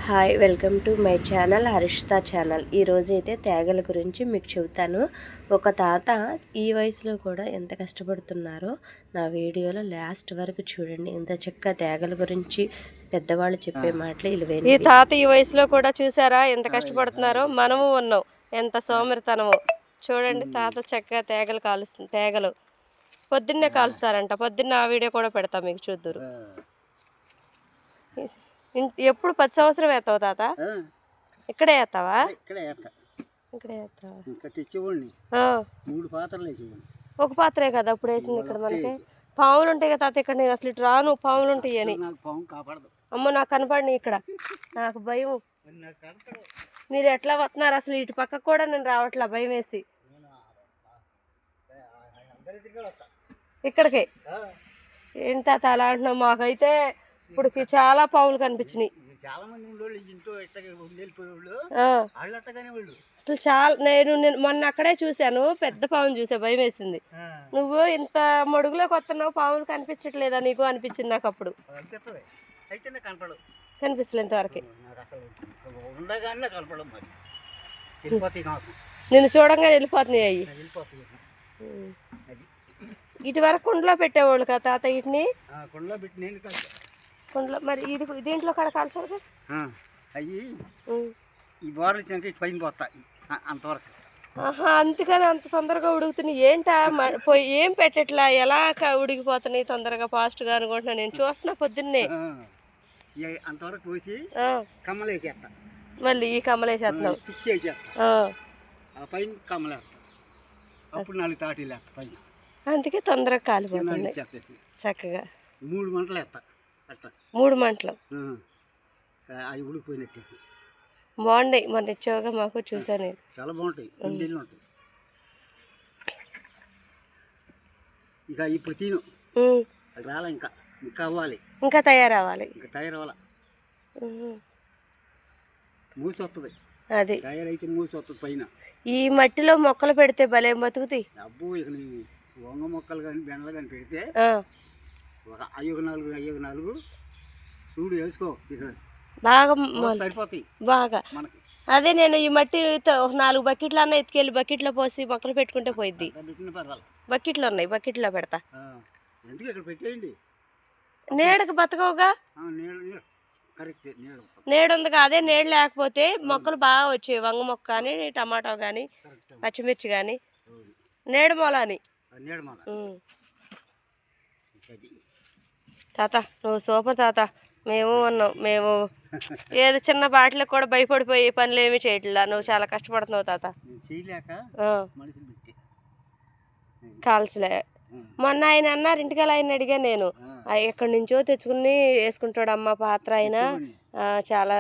Hi welcome to my channel Harishta channel. ఈరోజైతే తేగల గురించి మీకు చెబుతాను. ఒక తాత ఈ వయసులో కూడా ఎంత కష్టపడుతున్నారో నా వీడియోలో లాస్ట్ వరకు చూడండి. ఇంత చక్కగా తేగల గురించి పెద్దవాళ్ళు చెప్పే మాటలు ఇలువేంటి. ఈ తాత ఈ వయసులో కూడా చూసారా ఎంత కష్టపడుతున్నారో. మనము ఉన్నాం ఎంత సోమరితనమో చూడండి. తాత చక్కగా తేగలు కాలుస్తుంది. తేగలు పొద్దున్నే కాలుస్తారంట. పొద్దున్న ఆ వీడియో కూడా పెడతా మీకు చూద్దురు. ఎప్పుడు 10 సంవత్సరం వేస్తావు తాత? ఇక్కడే వేస్తావా? ఇక్కడే వేస్తావా? ఇంకా తెచ్చేవాడిని 3 పాత్రలు వేసేవాడిని. ఒక పాత్రే కదా అప్పుడు వేసింది. ఇక్కడ మనకి పాములు ఉంటాయి కదా తాత. ఇక్కడ నేను అసలు ఇటు రాను, పాములు ఉంటాయి అని. అమ్మ నాకు కనపడిని ఇక్కడ, నాకు భయం. మీరు ఎట్లా వస్తున్నారు అసలు? ఇటు పక్కకు కూడా నేను రావట్లా, భయం వేసి. ఇక్కడికి ఏంటి తాత అలా అంటున్నావు? మాకైతే ఇప్పుడు చాలా పాములు కనిపించినాయి. అసలు చాలా నేను మొన్న అక్కడే చూశాను, పెద్ద పాము చూసా, భయం వేసింది. నువ్వు ఇంత మడుగులోకి వస్తున్నావు, పాములు కనిపించట్లేదా నీకు అనిపించింది నాకు అప్పుడు. కనిపించలే ఇంతవరకు. నేను చూడంగానే వెళ్ళిపోతున్నాయి అవి. ఇటు వరకు కుండలో పెట్టేవాళ్ళు కదా తాత వీటిని. కుండలో మరి ఇది దీంట్లో కడకాలి సార్ అవి ఈ బోర్లు పైన పోతాయి అంతవరకు. అందుకని అంత తొందరగా ఉడుకుతున్నాయి ఏంటా? ఏం పెట్టట్లా, ఎలా ఉడికిపోతున్నాయి తొందరగా ఫాస్ట్గా అనుకుంటున్నా. నేను చూస్తున్నా పొద్దున్నే అంతవరకు పోసి కమ్మలేసేస్తా. మళ్ళీ ఈ కమ్మలేసేస్తున్నావు పైన కమ్మలేస్తా. అప్పుడు 4 తాటీలు వేస్తా పైన. అందుకే తొందరగా కాలిపోతుంది చక్కగా. 3 మంటలు వేస్తా. 3 మంటలు అవి ఉడికిపోయినట్టు బాగుంటాయి. మన ఇచ్చావుగా మాకు, చూసాను నేను. చాలా బాగుంటాయి. ఉంటాయి. ఇక ఇప్పుడు తిను రాలే, ఇంకా ఇంకా అవ్వాలి, ఇంకా తయారవ్వాలి. మూసి వస్తుంది. అది తయారైతే మూసి వస్తుంది పైన. ఈ మట్టిలో మొక్కలు పెడితే భలే బతుకుతాయి. అబ్బో ఇక వంగ మొక్కలు కానీ బెండలు కానీ పెడితే ఒక 5 4 చూడు వేసుకో, బాగా సరిపోతాయి బాగా. అదే నేను ఈ మట్టి 4 బకెట్లు అన్న ఎత్తుకెళ్ళి బకెట్లో పోసి మొక్కలు పెట్టుకుంటే పోయిద్ది. బకెట్లు ఉన్నాయి, బకెట్లో పెడతా. నీడకు బతకవుగా, నీడ ఉందిగా. అదే నీడ లేకపోతే మొక్కలు బాగా వచ్చాయి. వంగ మొక్క కానీ, టమాటో కానీ, పచ్చిమిర్చి కానీ, నీడ మూలని. తాత నువ్వు సూపర్ తాత. మేము ఉన్నాం, మేము ఏదో చిన్న బాటిలకు కూడా భయపడిపోయి పనులు ఏమీ చేయట్లా. నువ్వు చాలా కష్టపడుతున్నావు తాత. కాల్చలే. మొన్న ఆయన అన్నారు ఇంటికి ఆయన అడిగా నేను, ఎక్కడి నుంచో తెచ్చుకుని వేసుకుంటాడు అమ్మ పాత్ర. ఆయన చాలా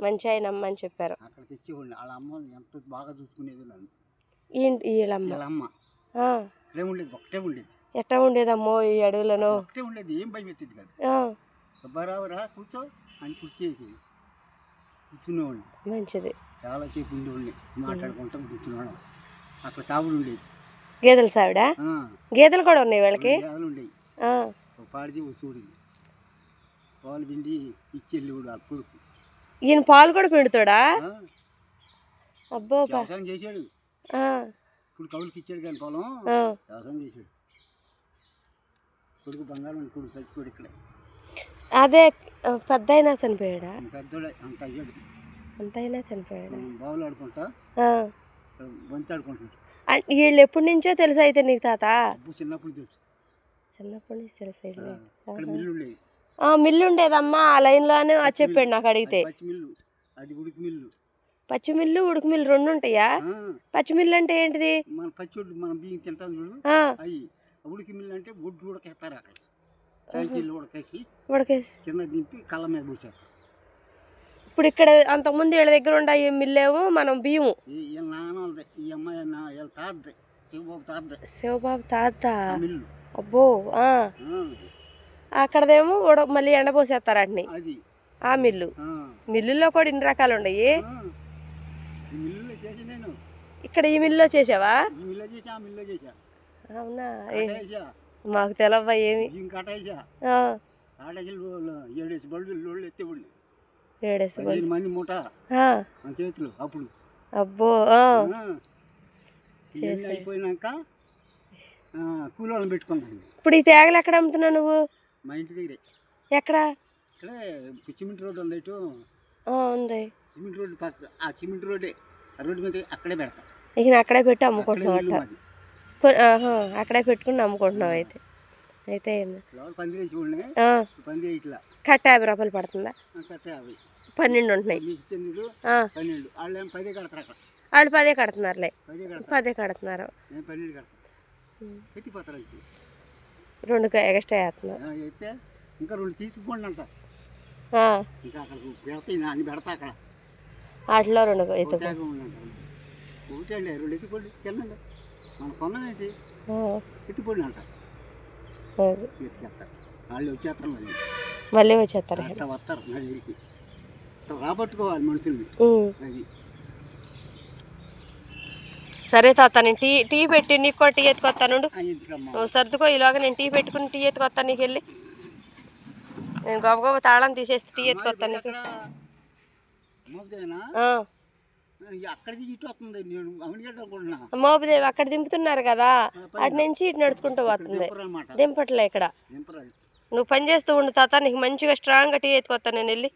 మంచి ఆయన అమ్మ అని చెప్పారు. వీళ్ళమ్మ ఎట్లా ఉండేదమ్మో ఈ అడవులను. ఏం భయం ఎత్తేది కాదు. సుబ్బారావు రా కూర్చో అని కూర్చేసి కూర్చునేవాడిని. మంచిది. చాలా సేపు ఉండేవాడిని, మాట్లాడుకుంటాం కూర్చునేవాడు. అక్కడ సాగుడు ఉండేది. గేదెలు సావిడా? గేదెలు కూడా ఉన్నాయి వాళ్ళకి. గేదెలు ఉండేవి. పాడిది చూడింది, పాలు పిండి ఇచ్చేళ్ళు కూడా కొడుకు. ఈయన పాలు కూడా పిండుతాడా? అబ్బో వ్యవసాయం చేశాడు. ఇప్పుడు కౌలుకి ఇచ్చాడు కానీ పొలం వ్యవసాయం చేశాడు. కొడుకు బంగారం, కొడుకు చచ్చిపోయాడు ఇక్కడ. అదే పెద్ద అయినా చనిపోయాడా? పెద్దోడే, అంత అయ్యాడు. అంత అయినా చనిపోయాడా? బావులు ఆడుకుంటా బంతి ఆడుకుంటాడు. వీళ్ళు ఎప్పటి నుంచో తెలుసు అయితే నీకు తాత? చిన్నప్పటి నుంచి తెలుసు. చిన్నప్పటి నుంచి తెలుసు. మిల్లు ఉండేది. మిల్లు ఉండేదమ్మా ఆ లైన్లోనే చెప్పాడు నాకు అడిగితే. అది ఉడికి మిల్లు. పచ్చి మిల్లు, ఉడుకు మిల్లు 2 ఉంటాయా? పచ్చి మిల్లు అంటే ఏంటిది? మన పచ్చి మనం బియ్యం తింటాం చూడు, అవి. ఉడికి మిల్లు అంటే గుడ్డు ఉడకేస్తారు. అక్కడ కాయకీళ్ళు ఉడకేసి కింద దింపి కళ్ళ మీద పూసేస్తారు. ఇప్పుడు ఇక్కడ అంతకుముందు వీళ్ళ దగ్గర ఉండే మిల్లేమో మనం బియ్యము. నాన్నది ఈ అమ్మాయి వీళ్ళ తాతది, శివబాబు తాత మిల్లు. అబ్బో. అక్కడదేమో మళ్ళీ ఎండపోసేస్తారు వాటిని. అది ఆ మిల్లు. మిల్లులో కూడా ఇన్ని రకాలు ఉన్నాయి. ఇక్కడ ఈ మిల్లులో చేసావా? అవునా? మాకు తెలవ్వా ఏమి. 7 బళ్ళు ఎత్తేవాళ్ళు. 15 మంది మూట మన చేతులు అప్పుడు. అబ్బో. ఇవన్నీ అయిపోయినాక కూలోళ్ళని పెట్టుకున్నాను. ఇప్పుడు ఈ తేగలు ఎక్కడ అమ్ముతున్నావు నువ్వు? మా ఇంటి దగ్గరే. ఎక్కడ? ఇక్కడే సిమెంట్ రోడ్డు ఉంది. ఇటు ఉంది సిమెంట్ రోడ్డు పక్క. ఆ సిమెంట్ రోడ్డే, ఆ రోడ్డు మీద అక్కడే పెడతా. ఇక అక్కడే పెట్టి అమ్ముకుంటున్నావు. అక్కడే పెట్టుకుని అమ్ముకుంటున్నావు. అయితే అయితే పందిరి వేసి పందిరి ఇట్లా కట్ట 50 రూపాయలు పడుతుందా? కట్ట 50. 12 ఉంటున్నాయి. 12 వాళ్ళు 10 కడతారు. అక్కడ వాళ్ళు 10 కడుతున్నారులే. 10 కడుతున్నారు. నేను 12 కడతాను. ఎత్తిపోతారు. 2 ఎక్స్ట్రా వేస్తున్నారు. అయితే ఇంకా 2 తీసుకుపోండి అంట. ఇంకా అక్కడ పెడతాయి, అన్ని పెడతా అక్కడ. వాటిలో 2 ఎత్తుకోండి. ఒకటి అండి 2 ఎత్తుకోండి. తినండి. మనం కొన్నానేంటి ఎత్తుకోండి అంట. ఎత్తుకెళ్తారు. వాళ్ళు వచ్చేస్తారు. మళ్ళీ వచ్చేస్తారు. అట్లా వస్తారు నా దగ్గరికి. రాబట్టుకోవాలి మనుషుల్ని. అది సరే తాత, నేను టీ పెట్టి నీకు కూడా టీ ఎత్తుకొస్తాను. సర్దుకో, ఈలోగా నేను టీ పెట్టుకుని టీ ఎత్తుకొస్తాను. నీకు వెళ్ళి నేను గొప్ప తాళం తీసేసి టీ ఎత్తుకొస్తాను నీకు. మోపుదేవి అక్కడ దింపుతున్నారు కదా, అటు నుంచి ఇటు నడుచుకుంటూ పోతుంది. దింపట్లే ఇక్కడ. నువ్వు పని చేస్తూ ఉండు తాత, నీకు మంచిగా స్ట్రాంగ్గా టీ ఎత్తుకొస్తాను నేను వెళ్ళి.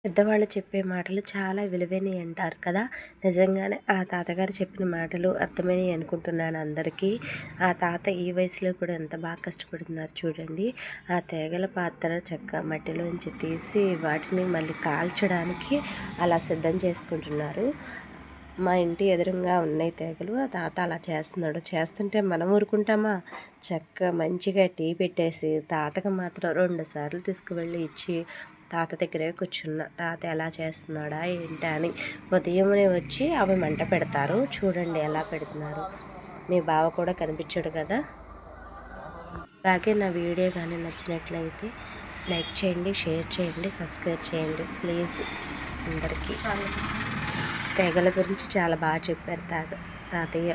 పెద్దవాళ్ళు చెప్పే మాటలు చాలా విలువైనవి అంటారు కదా. నిజంగానే ఆ తాతగారు చెప్పిన మాటలు అర్థమైనవి అనుకుంటున్నాను అందరికీ. ఆ తాత ఈ వయసులో కూడా ఎంత బాగా కష్టపడుతున్నారు చూడండి. ఆ తేగల పాత్ర చెక్క మట్టిలోంచి తీసి వాటిని మళ్ళీ కాల్చడానికి అలా సిద్ధం చేసుకుంటున్నారు. మా ఇంటి ఎదురుగా ఉన్నాయి తేగలు. ఆ తాత అలా చేస్తున్నాడు. చేస్తుంటే మనం ఊరుకుంటామా? చెక్క మంచిగా టీ పెట్టేసి తాతకు మాత్రం 2 సార్లు తీసుకువెళ్ళి ఇచ్చి తాత దగ్గరే కూర్చున్న. తాత ఎలా చేస్తున్నాడా ఏంటా అని ఉదయమే వచ్చి అవి మంట పెడతారు. చూడండి ఎలా పెడుతున్నారు. మీ బావ కూడా కనిపించాడు కదా. అలాగే నా వీడియో కానీ నచ్చినట్లయితే లైక్ చేయండి, షేర్ చేయండి, సబ్స్క్రైబ్ చేయండి ప్లీజ్. అందరికీ తెగల గురించి చాలా బాగా చెప్పారు తాతయ్య.